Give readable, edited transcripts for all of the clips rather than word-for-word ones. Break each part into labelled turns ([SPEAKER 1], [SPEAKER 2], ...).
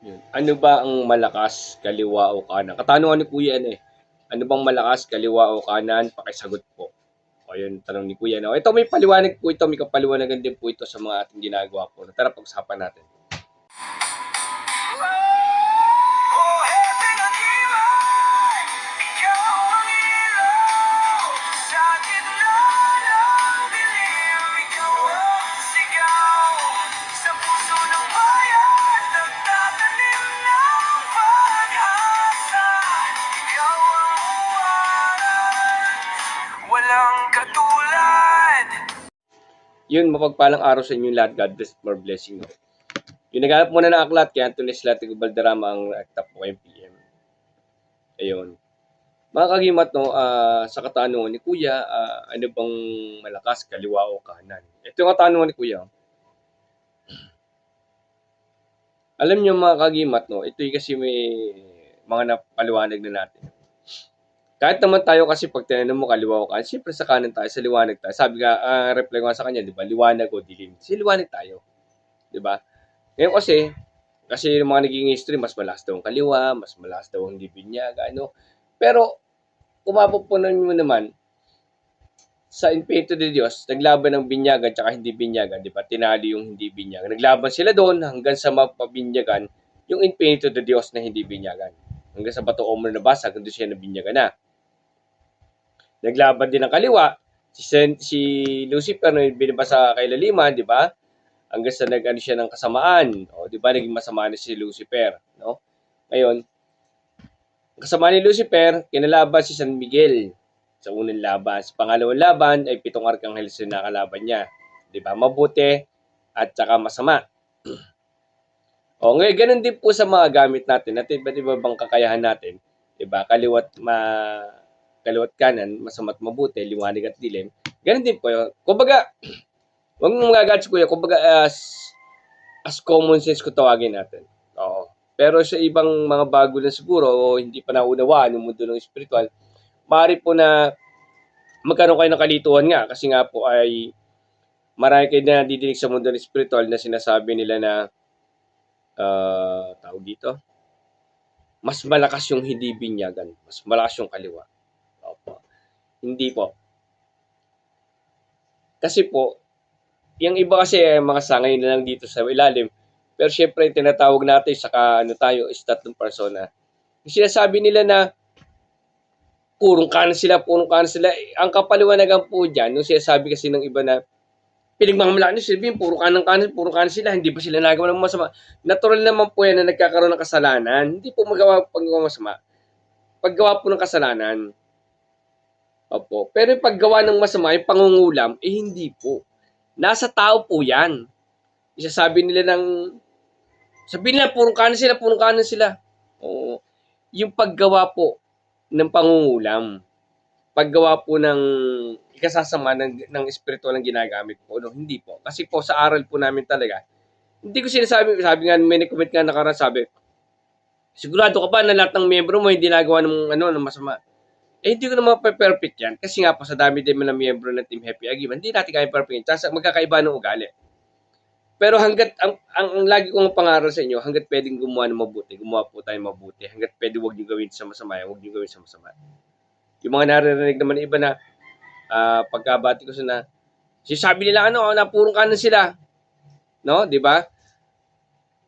[SPEAKER 1] Yun. Ano ba ang malakas, kaliwa o kanan? Katanungan ni Kuya ano eh. Ano bang malakas, kaliwa o kanan? Pakisagot po. O yun, tanong ni Kuya. No? Ito may paliwanag po ito, may kapaliwanagan din po ito sa mga ating ginagawa po. Tara, pag-usapan natin.
[SPEAKER 2] Walang katulad.
[SPEAKER 1] Yun, mapagpalang araw sa inyo lahat. God bless, more blessing. No? Yung naghanap muna ng aklat, kaya Antonis Latigo Balderrama ang nagtap po kayong PM. Ayun. Mga kagimat, no, sa katanungan ni Kuya, ano bang malakas, kaliwa o kanan? Ito yung katanungan ni Kuya. Alam niyo mga kagimat, no, ito kasi may mga napaliwanag na natin. Kahit naman tayo kasi pag tinanong mo kaliwa o kanan, siyempre sa kanan tayo, sa liwanag tayo. Sabi nga, reply ko nga sa kanya, di ba, liwanag o dilim. Kasi liwanag tayo, di ba? Ngayon kasi yung mga naging history, mas malakas daw ang kaliwa, mas malakas daw ang hindi binyaga, ano. Pero, kung mapupunan mo naman, sa impento de Diyos, naglaban ng binyagan at hindi binyagan, di ba? Tinali yung hindi binyagan. Naglaban sila doon hanggang sa mapabinyagan yung impento de Diyos na hindi binyagan. Hanggang sa bato Omer nabasag, doon siya nabinyagan na. Naglaban din ng kaliwa, si Lucifer na binabasa kay Laliman, di ba? Hanggang sa nag-ano siya ng kasamaan. O, di ba? Naging masama na si Lucifer. No? Ngayon, kasama ni Lucifer, kinalaban si San Miguel sa unang laban. Sa pangalawang laban ay 7 arkanghel na nakalaban niya. 'Di ba? Mabuti at saka masama. O ngayon, ganun din po sa mga gamit natin. At iba't iba bang kakayahan natin. 'Di ba? Kaliwat kanan, masama at mabuti, liwanag at dilim. Ganun din po 'yun. Kumbaga, wag mong magagalit kuya. Kumbaga, as common sense ko tawagin natin. Oo. Pero sa ibang mga bago na siguro o hindi pa naunawaan ng mundo ng spiritual, maaari po na magkaroon kayo ng kalituhan nga kasi nga po ay marami kayo na nadidinig sa mundo ng spiritual na sinasabi nila na tawag dito, mas malakas yung hindi binyagan, mas malakas yung kaliwa. Opo. Hindi po. Kasi po, yung iba kasi mga sangay na lang dito sa ilalim, pero syempre tinatawag natin saka ano tayo is tatlong persona. Yung sinasabi nila na purong kanan sila. Ang kapaliwanagan po dyan, yung sinasabi kasi ng iba na pinagmamalaan nyo, sabihin, puro kanan sila, hindi pa sila nagawa ng masama. Natural naman po yan na nagkakaroon ng kasalanan. Hindi po paggawa masama. Paggawa po ng kasalanan. Opo. Pero yung paggawa ng masama, yung pangungulam, hindi po. Nasa tao po yan. Isasabi nila sabihin nila, puro kanan sila. Oo. Yung paggawa po ng pangungulam, paggawa po ng ikasasama ng espiritual ng ginagamit po, no? Hindi po. Kasi po sa aral po namin talaga, hindi ko sinasabi, sabi nga, may nag-comment nga nakaraan, sabi, sigurado ka ba na lahat ng miyembro mo hindi nagawa ng masama? Hindi ko naman perfect yan. Kasi nga po, sa dami din ng miyembro ng Team Happy Agiman, hindi natin kaya perfect yan. Tsaka magkakaiba ng ugali. Pero hanggat, ang lagi kong pangaral sa inyo, hanggat pwedeng gumawa ng mabuti, gumawa po tayo mabuti. Hanggat pwede, huwag niyo gawin sa masama, huwag niyo gawin sa masama. Yung mga naririnig naman iba na, pagkabati ko sa na, sabi nila na purong kanan sila. No? Di ba?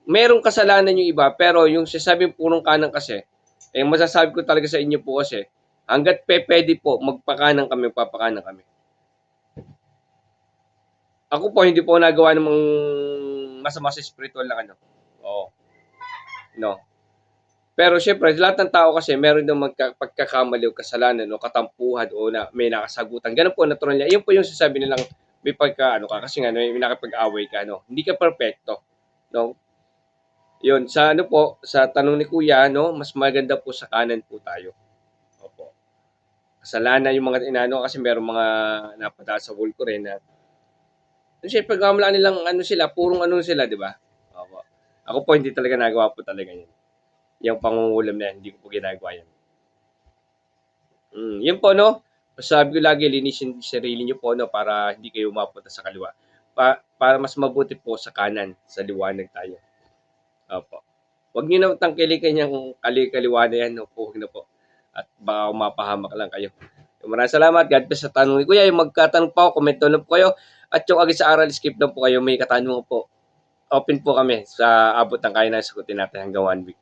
[SPEAKER 1] Merong kasalanan yung iba, pero yung sasabing purong kanan kasi, masasabi ko talaga sa inyo po kasi, hanggat pwede po, magpakanan kami. Ako po, hindi po nagawa ng masama sa spiritual na Oo. No. Pero syempre, lahat ng tao kasi meron ng pagkakamali o kasalanan o katampuhan o na may nakasagutan. Ganun po, natural niya. Yun po yung sasabi nilang may ka kasi nga, may nakapag-away ka, no? Hindi ka perfecto. No? Yun, sa sa tanong ni Kuya, no? Mas maganda po sa kanan po tayo. Opo. Kasalanan yung mga kasi meron mga napadaan sa wall ko rin na syempre, gamalaan nilang purong sila, di ba? Opo. Ako po, hindi talaga nagawa po talaga yun. Yung pangungulam na yan, hindi ko po ginagawa yan. Yun po, no? Sabi ko lagi, linisin sarili nyo po, no? Para hindi kayo mapunta sa kaliwa. Para mas mabuti po sa kanan, sa liwanag tayo. Opo. Huwag niyo na tangkilikin yung kali-kaliwa na yan. Opo, huwag na po. At baka mapahamak lang kayo. Maraming salamat. God bless sa tanong ni Kuya. Yung magkatanong pa ako, comment down lang po kayo. At yung agad sa aral, skip lang po kayo. May katanungan po. Open po kami sa abot ng kaya na sagutin natin hanggang 1 week.